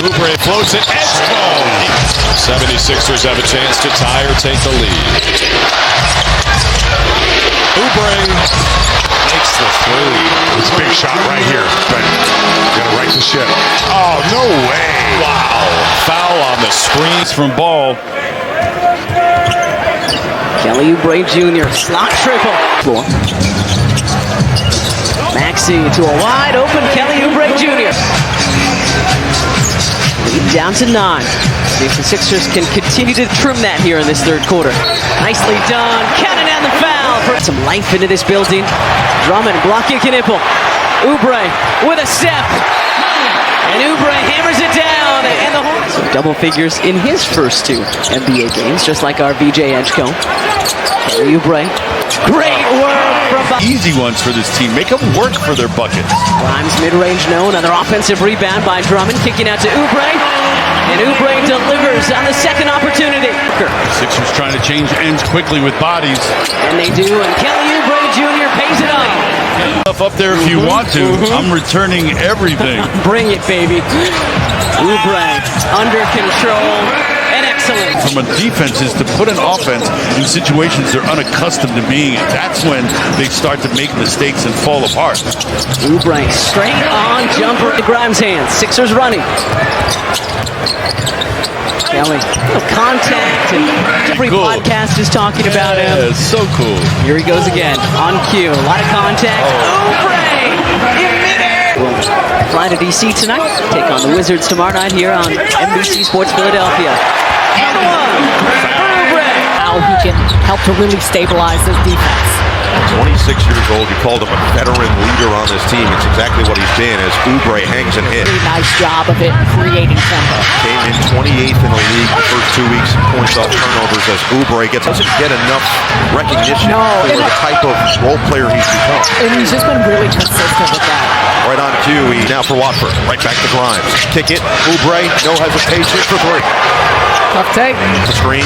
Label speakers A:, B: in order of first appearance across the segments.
A: Oubre floats it, edge ball. 76ers have a chance to tie or take the lead. Oubre makes the three.
B: It's a big shot right here, but gonna right the ship. Oh, no way.
A: Wow. Foul on the screens from Ball.
C: Kelly Oubre Jr. slot triple. Maxey to a wide open Kelly Oubre Jr. Lead down to 9. See if the Sixers can continue to trim that here in this third quarter. Nicely done. Counting down the foul. Put some life into this building. Drummond blocking Knipple. Oubre with a step. And Oubre hammers it down. And the Hornets. So double figures in his first 2 NBA games, just like our VJ Edgecombe. Kelly Oubre. Great work from
A: Easy ones for this team. Make them work for their buckets.
C: Grimes mid-range no. Another offensive rebound by Drummond. Kicking out to Oubre. And Oubre delivers on the second opportunity.
A: Sixers trying to change ends quickly with bodies.
C: And they do. And Kelly Oubre Jr. pays it off.
A: Up there if you want to. I'm returning everything.
C: Bring it, baby. Oubre under control and excellent.
A: From a defense is to put an offense in situations they're unaccustomed to being in. That's when they start to make mistakes and fall apart.
C: Oubre straight on jumper to Grimes' hands. Sixers running. Kelly, little contact, and every podcast is talking about him.
A: Yeah, it's so cool.
C: Here he goes again, on cue. A lot of contact. Oubre in midair. We'll fly to DC tonight. Take on the Wizards tomorrow night here on NBC Sports Philadelphia. And one for Oubre.
D: How he can help to really stabilize this defense.
E: 26 years old, you called him a veteran leader on this team. It's exactly what he's been as Oubre hangs and hits.
D: Really nice job of it, creating tempo.
E: Came in 28th in the league the first 2 weeks, points off turnovers as Oubre doesn't get enough recognition for the type of role player he's become.
D: And he's just been really consistent with that.
E: Right on cue, he's now for Watford. Right back to Grimes. Kick it, Oubre, no hesitation for 3.
D: Tough take.
E: The screen,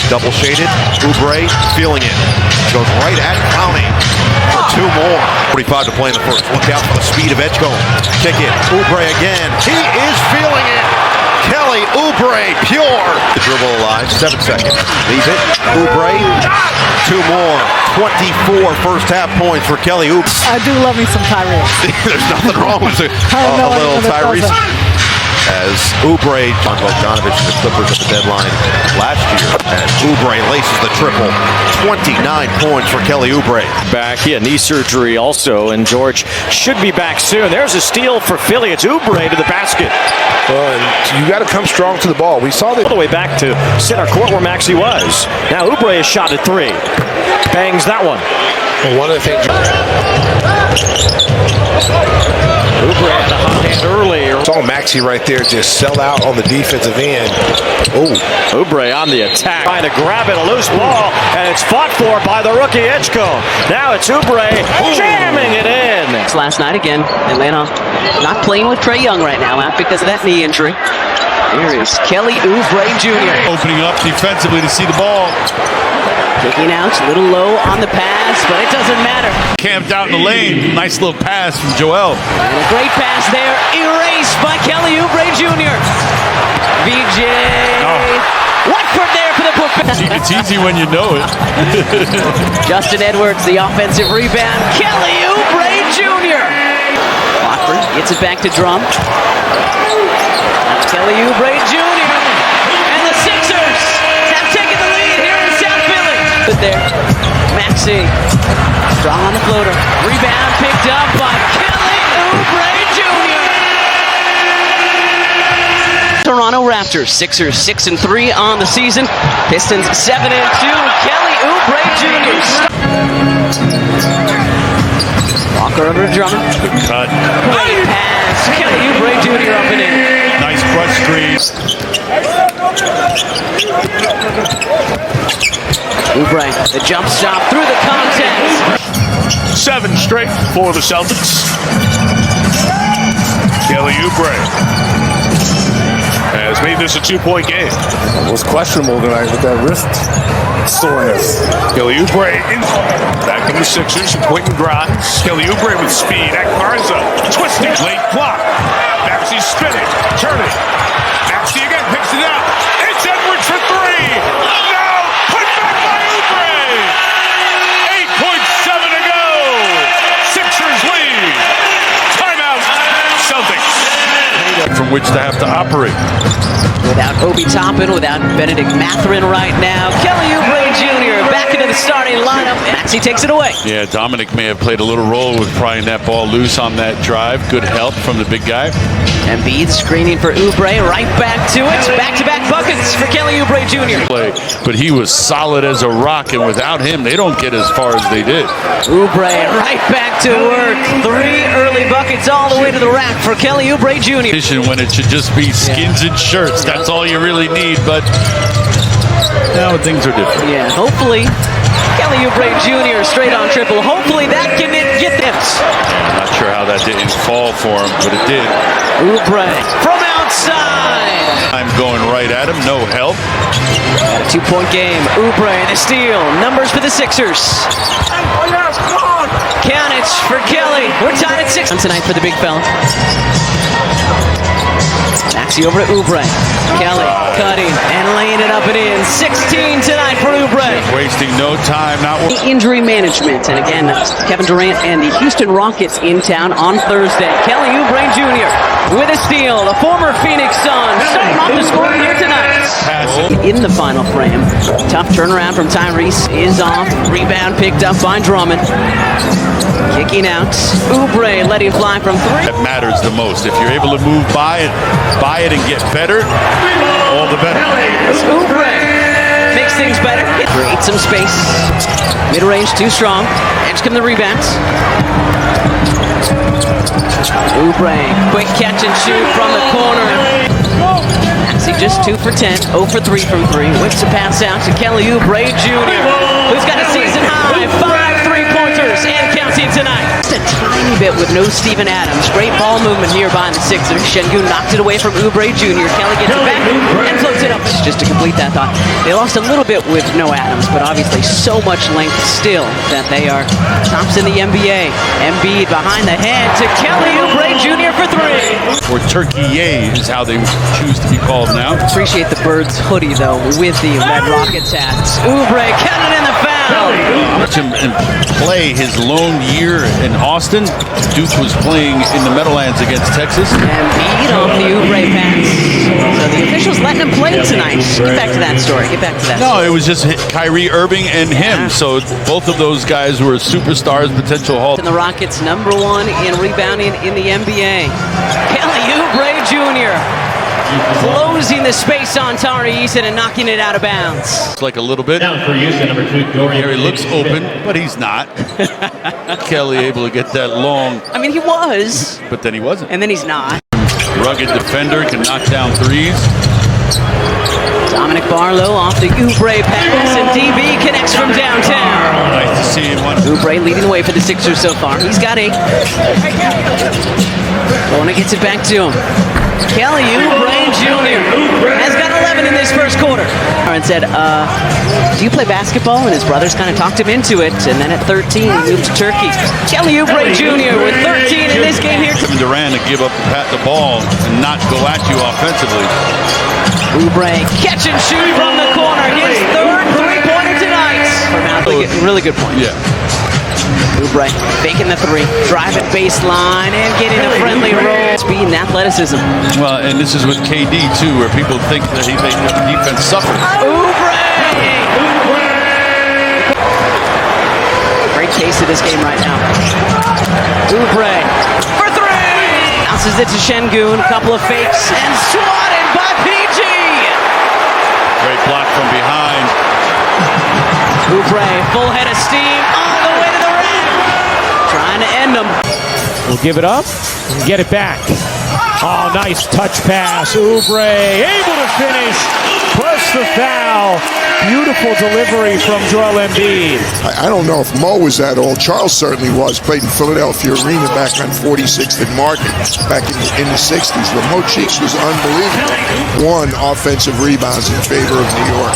E: double shaded. Oubre feeling it. Goes right at Clowney for 2 more. 45 to play in the first. Look out for the speed of Edgecombe. Kick it. Oubre again. He is feeling it. Kelly Oubre, pure. The dribble alive. 7 seconds. Leaves it. Oubre. 2 more. 24 first half points for Kelly Oubre.
D: I do love me some Tyrese.
E: There's nothing wrong with a little Tyrese. As Oubre, John Bogdanovich and the Clippers at the deadline last year. And Oubre laces the triple. 29 points for Kelly Oubre.
F: Back, knee surgery also, and George should be back soon. There's a steal for Philly. It's Oubre to the basket.
B: You got to come strong to the ball. We saw that
F: All the way back to center court where Maxey was. Now Oubre is shot at 3. Bangs that one.
B: one of the things.
F: Oubre had the hot hand earlier.
B: Saw Maxey right there just sell out on the defensive end. Oh,
F: Oubre on the attack, trying to grab it, a loose ball, and it's fought for by the rookie Edgecombe. Now it's Oubre jamming it in.
C: Last night again, Atlanta not playing with Trae Young right now, not because of that knee injury. Here is Kelly Oubre Jr.
A: Opening up defensively to see the ball.
C: Kicking out, a little low on the pass, but it doesn't matter.
A: Camped out in the lane. Nice little pass from Joel.
C: And a great pass there, erased by Kelly Oubre Jr. VJ. Watford there for the putback.
A: It's easy when you know it.
C: Justin Edwards, the offensive rebound. Kelly Oubre Jr. Watford gets it back to Drum. That's Kelly Oubre Jr. And the Sixers have taken the lead here in South Philly. But there, Maxey, strong on the floater. Rebound picked up by Kelly Oubre Jr. Toronto Raptors, Sixers 6-3 on the season. Pistons 7-2. Kelly Oubre Jr. Walker over to Drummond.
A: Good cut.
C: Great pass. Kelly Oubre Jr. up and in.
A: Nice brush screen.
C: Oubre, the jump stop through the contact.
G: 7 straight for the Celtics. Kelly Oubre has made this a 2-point game.
B: it was questionable tonight with that wrist soreness.
G: Kelly Oubre back from the Sixers. Quentin Grimes. Kelly Oubre with speed. At Garza. Twisting. Late block. Maxey spinning. Turning. Maxey again picks it out. It's Edwards for three. No! Put back by Oubre. 8.7 to go. Sixers lead. Timeout. Celtics.
A: From which to have to operate.
C: Without Obi Toppin, without Benedict Mathurin right now. Kelly Oubre Jr. back into the starting lineup. Maxey takes it away.
A: Yeah, Dominic may have played a little role with prying that ball loose on that drive. Good help from the big guy.
C: Embiid screening for Oubre, right back to it. Back-to-back buckets for Kelly Oubre Jr.
A: But he was solid as a rock, and without him, they don't get as far as they did.
C: Oubre right back to work. 3 early buckets all the way to the rack for Kelly Oubre Jr.
A: When it should just be skins and shirts, that's all you really need. But now things are different.
C: Yeah, hopefully Kelly Oubre Jr. straight on triple. Hopefully that can get them.
A: I'm not sure how that didn't fall for him, but it did.
C: Oubre from outside.
A: I'm going right at him, no help.
C: Got a 2-point game. Oubre the steal. Numbers for the Sixers. Count for Kelly. We're tied at 6 tonight for the big fella. Maxey over to Oubre. Kelly cutting and laying it up and in. 16 tonight for Oubre.
A: Wasting no time.
C: Injury management. And again, Kevin Durant and the Houston Rockets in town on Thursday. Kelly Oubre Jr. with a steal. The former Phoenix Sun starting off the scoring here tonight. In the final frame. Tough turnaround from Tyrese. Is off. Rebound picked up by Drummond. Kicking out. Oubre letting fly from 3.
A: That matters the most. If you're able to move by it and get better, all the better.
C: Oubre makes things better. Creates some space. Mid-range too strong. Edge come the rebounds. Oubre, quick catch and shoot from the corner. Maxey just 2 for 10, 0 for 3 from 3. Whips a pass out to Kelly Oubre Jr., who's got a season high 5 3-pointers and counting tonight. Just a tiny bit with no Steven Adams. Great ball movement here by the Sixers. Şengün knocked it away from Oubre Jr. Kelly gets it back and floats it up. Just to complete that thought, they lost a little bit with no Adams, but obviously so much length still that they are tops in the NBA. Embiid behind the head to Kelly Oubre Jr. for 3.
A: Or Turkey is how they choose to be called now.
C: Appreciate the Birds hoodie though with the Red Rockets hats. Oubre counted in the foul.
A: Watch him play his lone year in Austin. Duke was playing in the Meadowlands against Texas.
C: Embiid off the Oubre pass. So the officials letting him play tonight. Get back to that story.
A: No, it was just Kyrie Irving and him. So both of those guys were superstars, potential Hall.
C: And the Rockets #1 in rebounding in the NBA. Kelly Oubre Jr. closing the space on Tari Eason and knocking it out of bounds.
A: It's like a little bit.
H: Down for Houston, number 2,
A: Here he looks open, but he's not. Kelly able to get that long.
C: I mean, he was.
A: But then he wasn't.
C: And then he's not.
A: Rugged defender, can knock down threes.
C: Dominic Barlow off the Oubre pass, and DB connects from downtown.
A: Nice to see him.
C: Oubre leading the way for the Sixers so far. He's got 8. Bona gets it back to him. Kelly Oubre Jr. has got 11 in this first quarter. And said, do you play basketball? And his brothers kind of talked him into it. And then at 13, he moved to Turkey. Kelly Oubre Jr. with 13 in this game here.
A: Kevin Durant to give up the ball and not go at you offensively.
C: Oubre catch and shoot from the corner. His 3rd 3-pointer tonight. Really good point.
A: Yeah.
C: Oubre faking the 3, driving baseline and getting a friendly roll. Speed and athleticism.
A: Well, and this is with KD too, where people think that the defense suffers.
C: Oubre! Great case of this game right now. Oubre for 3! Bounces it to Şengün, a couple of fakes, and swatted by PG!
A: Great block from behind.
C: Oubre, full head of steam, all the way to the rack. Trying to end them.
H: We'll give it up and get it back. Oh, nice touch pass. Oubre able to finish. Plus the foul. Beautiful delivery from Joel Embiid.
I: I don't know if Mo was that old. Charles certainly was. Played in Philadelphia Arena back on 46th and Market back in the 60s. But Mo Cheeks was unbelievable. 1 offensive rebounds in favor of New York.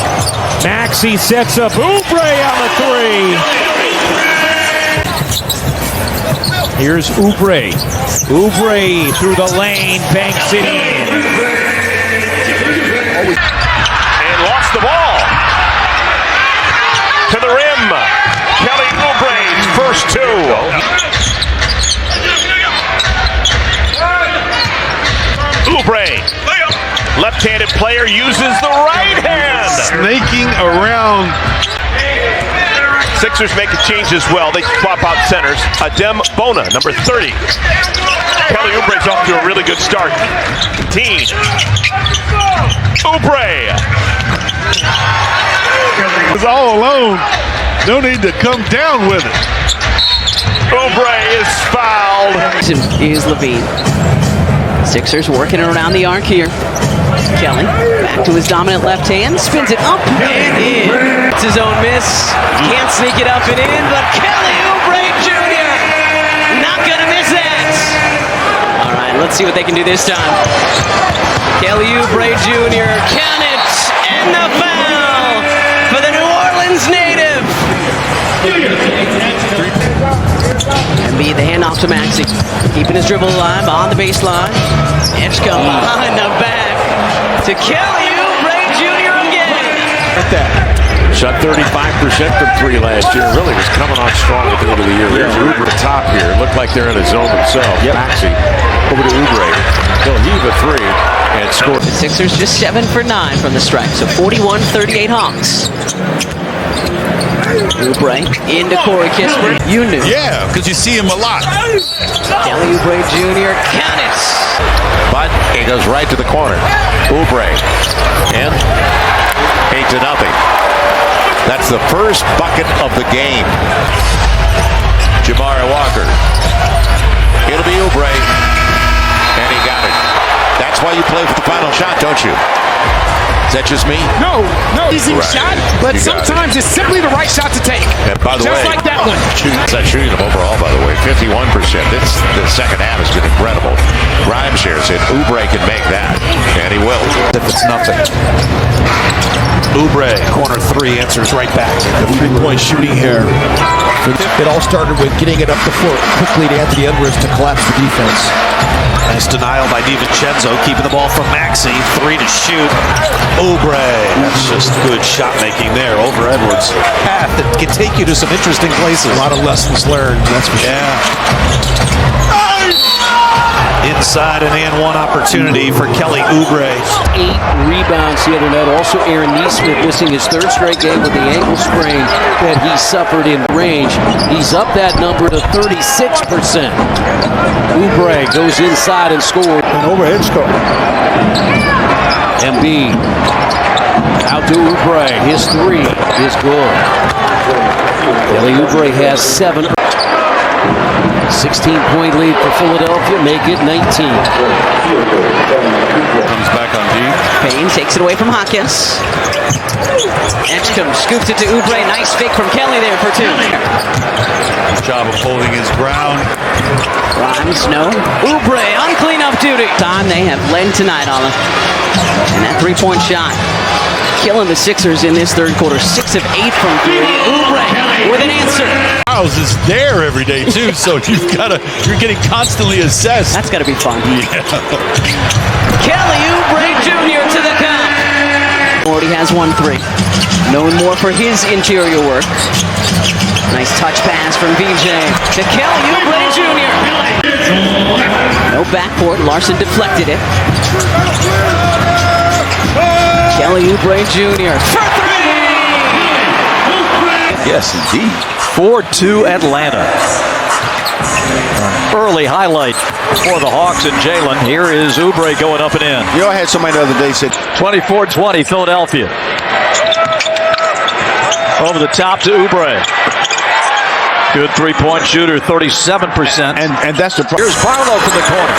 H: Maxey sets up Oubre on the 3. Here's Oubre. Oubre through the lane, banks it in.
G: And lost the ball. To the rim. Kelly Oubre's first two. Oubre, left-handed player, uses the right hand.
A: Snaking around.
G: Sixers make a change as well. They swap out centers. Adem Bona, number 30. Kelly Oubre's off to a really good start. Team. Oubre.
A: It's all alone. No need to come down with it.
G: Oubre is fouled.
C: Is Levine. Sixers working around the arc here. Kelly back to his dominant left hand, spins it up and in. It's his own miss. Can't sneak it up and in, but Kelly Oubre Jr. not gonna miss that. All right, let's see what they can do this time. Kelly Oubre Jr. count it, and the foul for the New Orleans native. Embiid, the handoff to Maxey, keeping his dribble alive on the baseline. Edgecombe behind the back to Kelly Oubre Jr. again.
F: Shot 35% from three last year. Really was coming on strong at the end of the year. There's Oubre top here. Looked like they're in a zone themselves. Maxey over to Oubre. He'll heave a three and score.
C: The Sixers just 7 for 9 from the stripe, so 41-38 Hawks. Oubre into Corey Kispert. You knew.
A: Yeah, because you see him a lot.
C: Kelly Oubre Jr. count it.
E: But he goes right to the corner. Oubre. And 8-0. That's the first bucket of the game. Jabari Walker. It'll be Oubre. And he got it. That's why you play for the final shot, don't you? Is that just me?
H: No, easy shot, but sometimes it's simply the right shot to take.
E: And by the
H: Just
E: way,
H: like that one.
E: That's shooting them overall, by the way, 51%. The second half has been incredible. Grimes here said Oubre can make that, and he will.
J: If it's nothing. Oubre, corner three, answers right back. The three-point shooting here. It all started with getting it up the floor quickly to Anthony Edwards to collapse the defense.
K: Nice denial by DiVincenzo, keeping the ball from Maxey. Three to shoot. Oubre. That's just good shot making there over Edwards.
J: Path that can take you to some interesting places. A lot of lessons learned, that's for sure.
K: Yeah. Inside and in one opportunity for Kelly Oubre.
L: 8 rebounds the other night. Also, Aaron Nesmith missing his third straight game with the ankle sprain that he suffered in range. He's up that number to 36%. Oubre goes inside and scores.
H: And over Edgecombe.
L: Embiid out to Oubre. His three is good. Kelly Oubre has 7. 16-point lead for Philadelphia. Make it 19.
A: Comes back on deep.
C: Payne takes it away from Hawkins. Edgecombe scoops it to Oubre. Nice fake from Kelly there for 2.
A: Job of holding his ground.
C: Grimes, no. Oubre on cleanup duty. Time they have led tonight, Olive. And that three-point shot killing the Sixers in this third quarter. 6 of 8 from 3. Oubre with an answer.
A: Miles is there every day too, so you're getting constantly assessed.
C: That's got to be fun.
A: Yeah.
C: Kelly Oubre Jr. to the cup. Already has 1-3. Known more for his interior work. Nice touch pass from VJ to Kelly Oubre Jr. No backcourt. Larson deflected it. Kelly Oubre Jr. for 3.
K: Yes, indeed. 4-2 Atlanta. Early highlight for the Hawks and Jalen. Here is Oubre going up and in.
B: You know, I had somebody the other day said
K: 24-20 Philadelphia. Over the top to Oubre. Good three-point shooter, 37%.
B: and that's the problem.
K: Here's Barlow from the corner.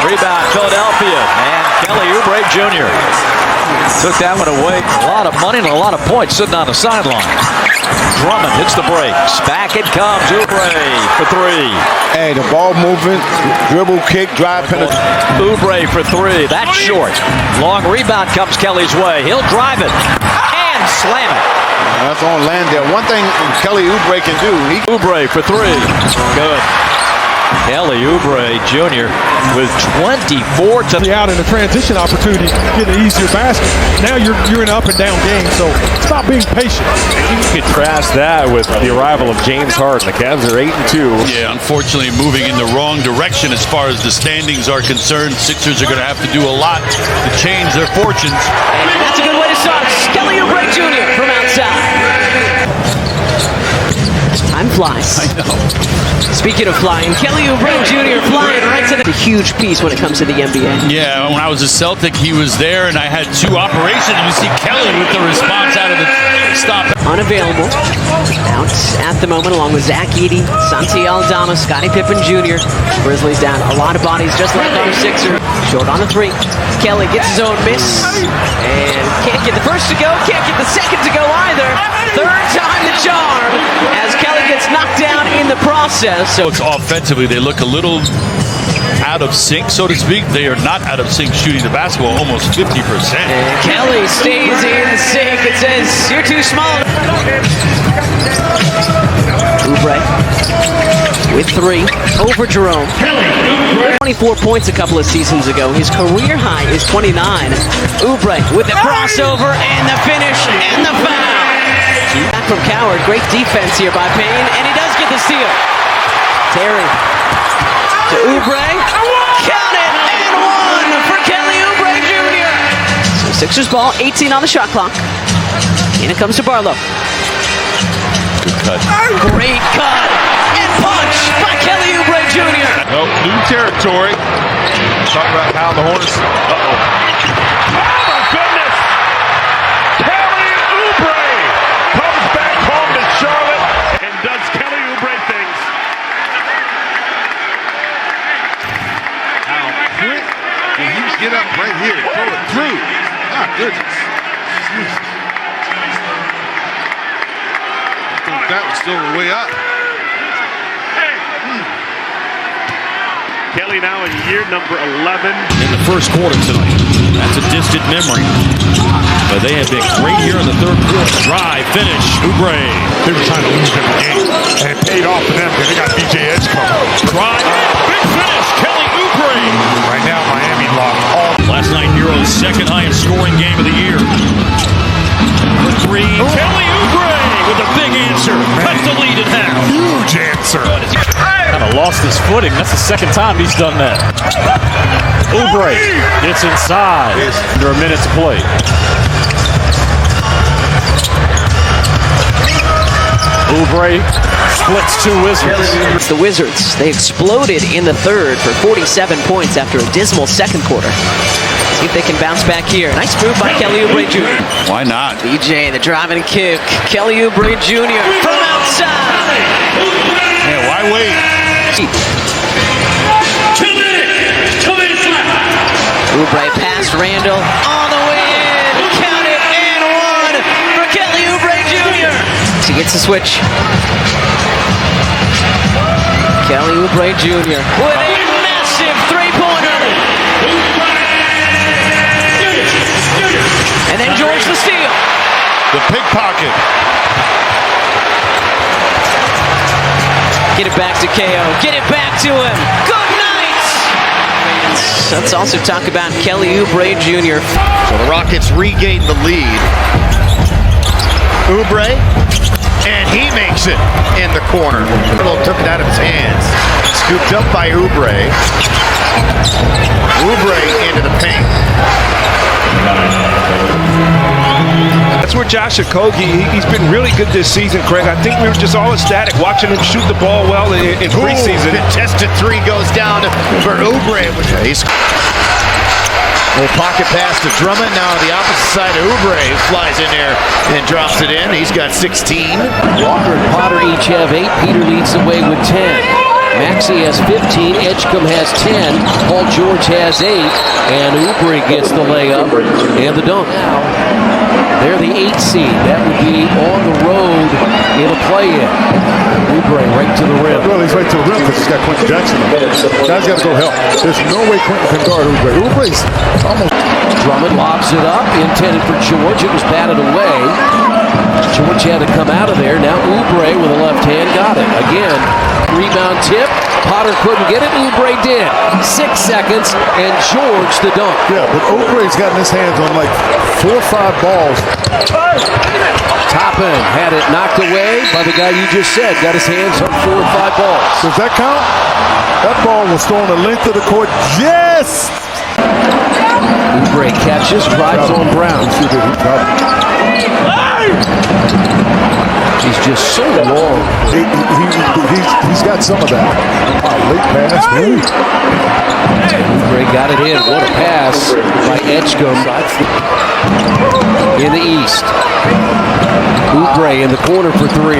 K: Rebound Philadelphia. And Kelly Oubre Jr. took that one away. A lot of money and a lot of points sitting on the sideline. Drummond hits the brakes. Back it comes. Oubre for 3.
B: Hey, the ball movement, dribble, kick, drive, penalty.
K: Oubre for 3. That's short. Long rebound comes Kelly's way. He'll drive it and slam it.
B: That's on. land there. One thing Kelly Oubre can do. Oubre
K: for 3. Good. Kelly Oubre Jr. with 24 to
H: out in a transition opportunity, get an easier basket. Now you're in an up and down game, so it's about being patient.
F: You can contrast that with the arrival of James Harden. The Cavs are 8-2.
A: Yeah, unfortunately moving in the wrong direction as far as the standings are concerned. Sixers are going to have to do a lot to change their fortunes.
C: And that's a good way to start. Kelly Oubre Jr. from outside. Time flies.
A: I know.
C: Speaking of flying, Kelly Oubre Jr. flying right to a huge piece when it comes to the NBA.
A: Yeah, when I was a Celtic, he was there, and I had 2 operations. You see Kelly with the response out of the stop.
C: Unavailable. Out at the moment, along with Zach Edey, Santi Aldama, Scottie Pippen Jr. Grizzlies down a lot of bodies, just like our Sixers. Short on the 3. Kelly gets his own miss, and can't get the first to go, can't get the second to go either. Third time the charm, as Kelly gets knocked down in the process.
A: So it's offensively, they look a little out of sync, so to speak. They are not out of sync shooting the basketball, almost 50%.
C: And Kelly stays in sync. It says, you're too small. Oubre with 3 over Jerome. 24 points a couple of seasons ago. His career high is 29. Oubre with the crossover and the finish and the foul. Back from Coward. Great defense here by Payne, and he does get the steal. Terry to Oubre. Count it, and 1 for Kelly Oubre Jr. So Sixers ball, 18 on the shot clock. And it comes to Barlow.
A: Good cut.
C: Great cut and punch by Kelly Oubre Jr.
B: Well, new territory. Talk about how the Hornets.
G: Oh my goodness! Kelly Oubre comes back home to Charlotte and does Kelly Oubre things.
B: How quick can he get up right here and throw it through? My goodness. I thought that was still the way up.
G: Kelly now in year number 11.
F: In the first quarter tonight. That's a distant memory. But they have been great here in the third quarter. Drive, finish, Oubre.
B: They were trying to lose every game, and it paid off for them because they got DJ Edge coming.
F: Drive, big finish, Kelly Oubre.
B: Right now, Miami lost all.
F: Last night, Euro's second highest scoring game of the year. For 3, Kelly Oubre with a big answer. Cut the lead in half.
B: Huge answer.
F: Kind of lost his footing. That's the second time he's done that. Oubre gets inside. Under a minute to play. Oubre splits 2 Wizards.
C: The Wizards, they exploded in the third for 47 points after a dismal second quarter. See if they can bounce back here. Nice move by Kelly Oubre Jr.
A: Why not?
C: DJ, the driving kick. Kelly Oubre Jr. from outside.
A: Yeah, why wait?
C: Oubre past Randall on the way in. Count it, and 1 for Kelly Oubre Jr. He gets the switch. Kelly Oubre Jr. with a massive 3-pointer. And then George the steal.
A: The pickpocket.
C: Get it back to KO. Get it back to him. Good night. Let's also talk about Kelly Oubre Jr.
E: So the Rockets regain the lead. Oubre, and he makes it in the corner. Little took it out of his hands. Scooped up by Oubre. Oubre into the paint.
H: That's where Josh Okogie, he's been really good this season, Craig. I think we were just all ecstatic watching him shoot the ball well in preseason.
E: Contested 3 goes down for Oubre. Little pocket pass to Drummond. Now on the opposite side, Oubre flies in there and drops it in. He's got 16.
L: Walker and Potter each have 8. Peter leads the way with 10. Maxey has 15. Edgecombe has 10. Paul George has 8. And Oubre gets the layup and the dunk. They're the 8 seed. That would be on the road in a play-in. Oubre right to the rim.
B: Well, he's right to the rim because he's got Quentin Jackson. Guy's got to go help. There's no way Quentin can guard Oubre. Oubre's almost.
L: Drummond lobs it up, intended for George. It was batted away. George had to come out of there. Now Oubre with a left hand got it. Again, rebound tip. Potter couldn't get it. Oubre did. 6 seconds, and George the dunk.
B: Yeah, but Oubre's gotten his hands on like 4 or 5 balls.
L: Toppin had it knocked away by the guy you just said. Got his hands on 4 or 5 balls.
B: Does that count? That ball was thrown the length of the court. Yes!
L: Oubre catches, drives on Brown. He's just so long.
B: He's got some of that. Late pass.
L: Oubre got it in. What a pass by Edgecombe. In the East. Oubre in the corner for 3.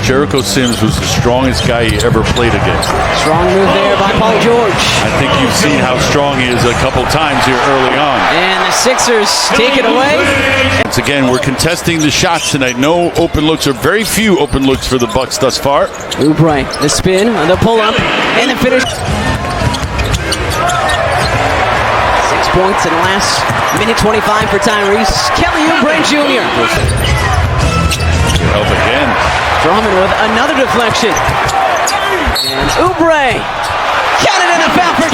A: Jericho Sims was the strongest guy he ever played against.
C: Strong move there by Paul George.
A: I think you've seen how strong he is a couple times here early on.
C: And the Sixers take it away.
A: Once again, we're contesting the shots tonight. No open looks, or very few open looks for the Bucks thus far.
C: Oubre, the spin, the pull-up, and the finish. 6 points in the last minute 25 for Tyrese. Kelly Oubre Jr.
A: Good help again.
C: Drummond with another deflection. And Oubre. Counted in the foul for